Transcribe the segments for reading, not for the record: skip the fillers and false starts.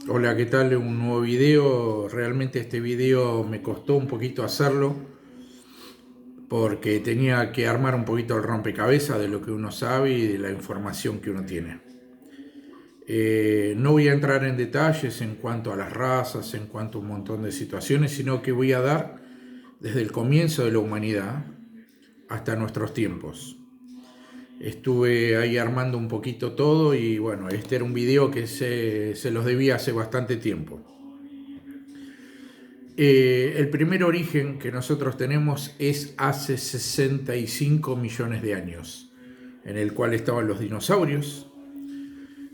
Hola, ¿qué tal? Un nuevo video. Realmente este video me costó un poquito hacerlo porque tenía que armar un poquito el rompecabezas de lo que uno sabe y de la información que uno tiene. No voy a entrar en detalles en cuanto a las razas, en cuanto a un montón de situaciones, sino que voy a dar desde el comienzo de la humanidad hasta nuestros tiempos. Estuve ahí armando un poquito todo y bueno, este era un video que se los debía hace bastante tiempo. El primer origen que nosotros tenemos es hace 65 millones de años, en el cual estaban los dinosaurios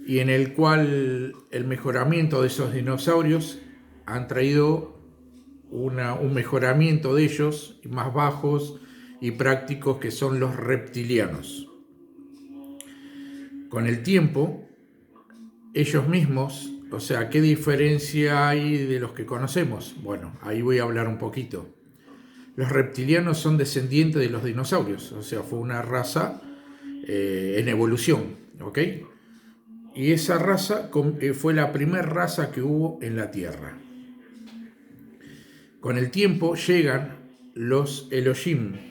y en el cual el mejoramiento de esos dinosaurios han traído un mejoramiento de ellos más bajos y prácticos, que son los reptilianos. Con el tiempo, ellos mismos, o sea, ¿qué diferencia hay de los que conocemos? Bueno, ahí voy a hablar un poquito. Los reptilianos son descendientes de los dinosaurios, o sea, fue una raza en evolución, ¿ok? Y esa raza fue la primera raza que hubo en la Tierra. Con el tiempo llegan los Elohim,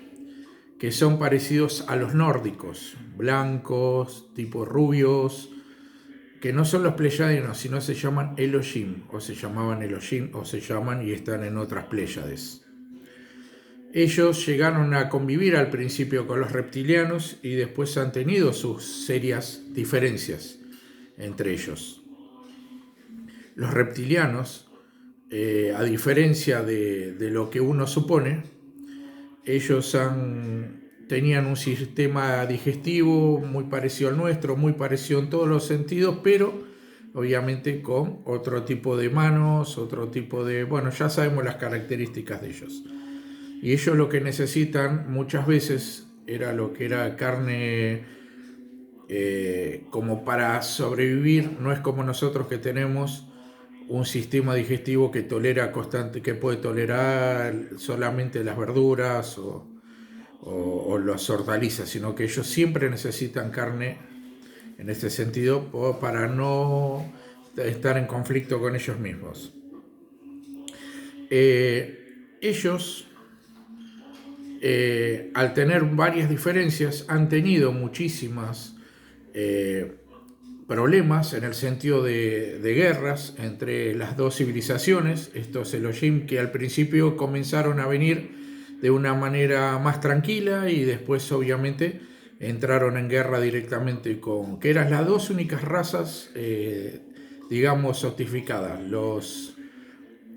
que son parecidos a los nórdicos, blancos, tipo rubios, que no son los pleyadianos, sino se llaman Elohim, o se llamaban Elohim, o se llaman y están en otras Pléyades. Ellos llegaron a convivir al principio con los reptilianos y después han tenido sus serias diferencias entre ellos. Los reptilianos, a diferencia de lo que uno supone, ellos tenían un sistema digestivo muy parecido al nuestro, muy parecido en todos los sentidos, pero obviamente con otro tipo de manos, otro tipo de... Bueno, ya sabemos las características de ellos. Y ellos lo que necesitan muchas veces era lo que era carne, como para sobrevivir. No es como nosotros, que tenemos un sistema digestivo que tolera constante, que puede tolerar solamente las verduras o las hortalizas, sino que ellos siempre necesitan carne en este sentido para no estar en conflicto con ellos mismos. Ellos, al tener varias diferencias, han tenido muchísimas eh, problemas en el sentido de guerras entre las dos civilizaciones, estos Elohim, que al principio comenzaron a venir de una manera más tranquila y después obviamente entraron en guerra directamente que eran las dos únicas razas, digamos, certificadas, los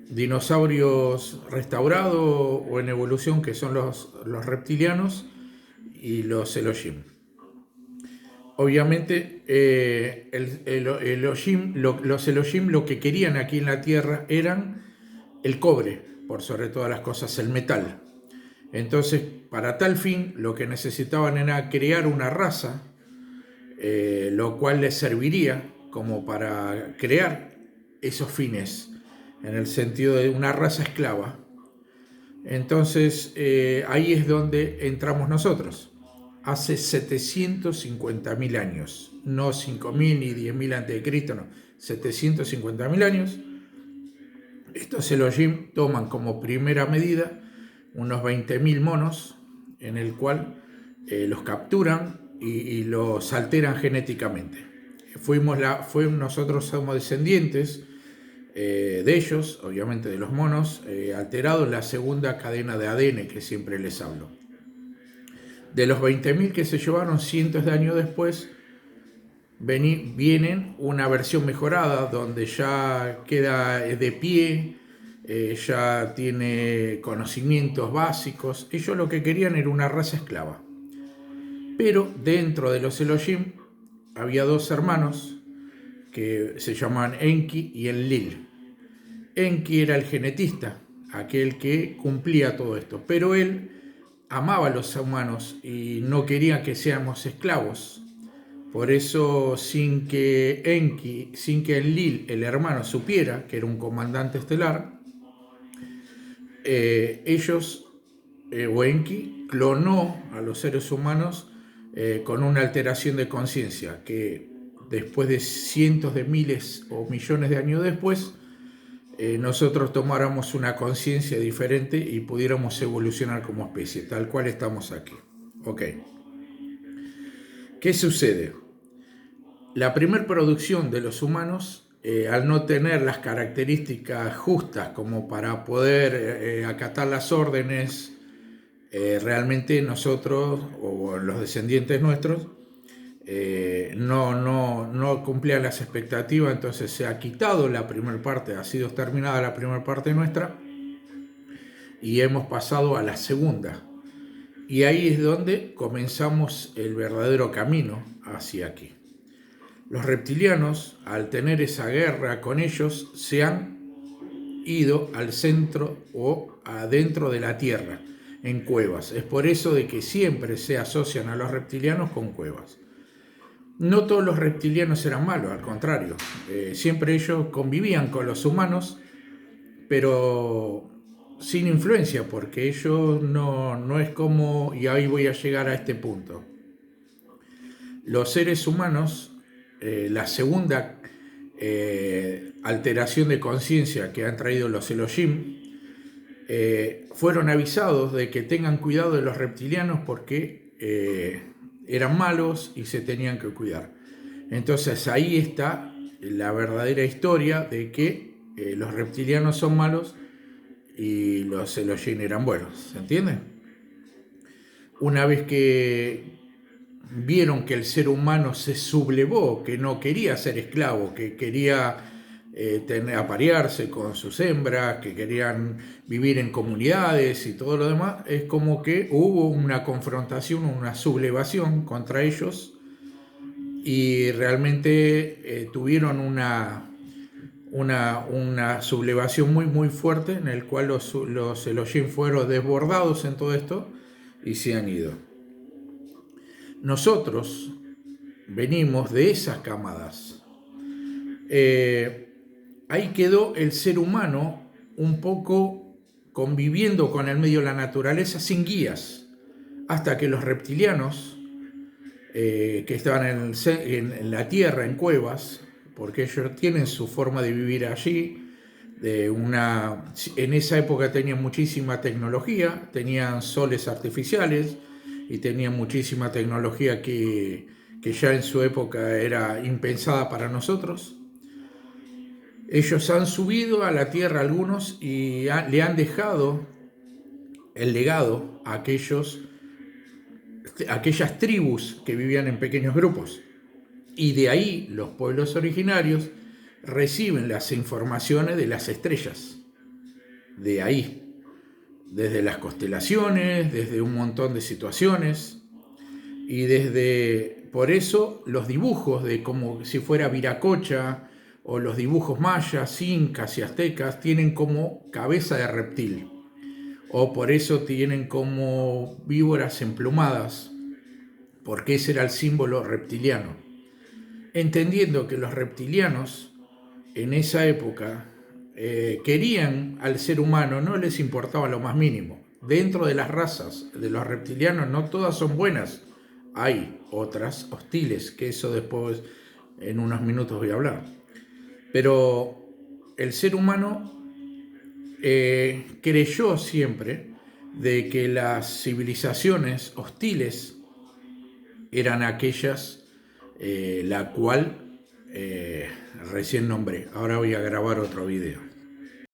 dinosaurios restaurados o en evolución, que son los reptilianos, y los Elohim. Obviamente, los Elohim lo que querían aquí en la Tierra eran el cobre, por sobre todas las cosas, el metal. Entonces, para tal fin, lo que necesitaban era crear una raza, lo cual les serviría como para crear esos fines, en el sentido de una raza esclava. Entonces, ahí es donde entramos nosotros. Hace 750.000 años, no 5.000 ni 10.000 antes de Cristo, no, 750.000 años, estos Elohim toman como primera medida unos 20.000 monos, en el cual los capturan y los alteran genéticamente. Nosotros somos descendientes de ellos, obviamente de los monos, alterados en la segunda cadena de ADN que siempre les hablo. De los 20.000 que se llevaron, cientos de años después, vienen una versión mejorada donde ya queda de pie, ya tiene conocimientos básicos. Ellos lo que querían era una raza esclava. Pero dentro de los Elohim había dos hermanos que se llamaban Enki y Enlil. Enki era el genetista, aquel que cumplía todo esto, pero él amaba a los humanos y no quería que seamos esclavos. Por eso, sin que Enlil, el hermano, supiera que era un comandante estelar, o Enki, clonó a los seres humanos con una alteración de conciencia, que después de cientos de miles o millones de años después, nosotros tomáramos una conciencia diferente y pudiéramos evolucionar como especie, tal cual estamos aquí. Ok. ¿Qué sucede? La primera producción de los humanos, al no tener las características justas como para poder acatar las órdenes, realmente nosotros o los descendientes nuestros no cumplían las expectativas, entonces se ha quitado la primera parte, ha sido exterminada la primera parte nuestra y hemos pasado a la segunda. Y ahí es donde comenzamos el verdadero camino hacia aquí. Los reptilianos, al tener esa guerra con ellos, se han ido al centro o adentro de la Tierra, en cuevas. Es por eso de que siempre se asocian a los reptilianos con cuevas. No todos los reptilianos eran malos, al contrario. Siempre ellos convivían con los humanos, pero sin influencia, porque ellos no es como, y ahí voy a llegar a este punto. Los seres humanos, la segunda alteración de conciencia que han traído los Elohim, fueron avisados de que tengan cuidado de los reptilianos porque eran malos y se tenían que cuidar. Entonces ahí está la verdadera historia de que los reptilianos son malos y los Elohim eran buenos, ¿se entiende? Una vez que vieron que el ser humano se sublevó, que no quería ser esclavo, que quería aparearse con sus hembras, que querían vivir en comunidades y todo lo demás, es como que hubo una confrontación, una sublevación contra ellos y realmente tuvieron una sublevación muy fuerte en el cual los Elohim fueron desbordados en todo esto y se han ido. Nosotros venimos de esas camadas. Ahí quedó el ser humano un poco conviviendo con el medio de la naturaleza sin guías, hasta que los reptilianos, que estaban en la tierra, en cuevas, porque ellos tienen su forma de vivir allí, en esa época tenían muchísima tecnología, tenían soles artificiales y tenían muchísima tecnología que ya en su época era impensada para nosotros. Ellos han subido a la tierra algunos y le han dejado el legado a aquellas tribus que vivían en pequeños grupos. Y de ahí los pueblos originarios reciben las informaciones de las estrellas. De ahí, desde las constelaciones, desde un montón de situaciones. Y por eso los dibujos de como si fuera Viracocha o los dibujos mayas, incas y aztecas tienen como cabeza de reptil. O por eso tienen como víboras emplumadas, porque ese era el símbolo reptiliano. Entendiendo que los reptilianos en esa época querían al ser humano, no les importaba lo más mínimo. Dentro de las razas de los reptilianos no todas son buenas, hay otras hostiles, que eso después en unos minutos voy a hablar. Pero el ser humano creyó siempre de que las civilizaciones hostiles eran aquellas la cual recién nombré. Ahora voy a grabar otro video.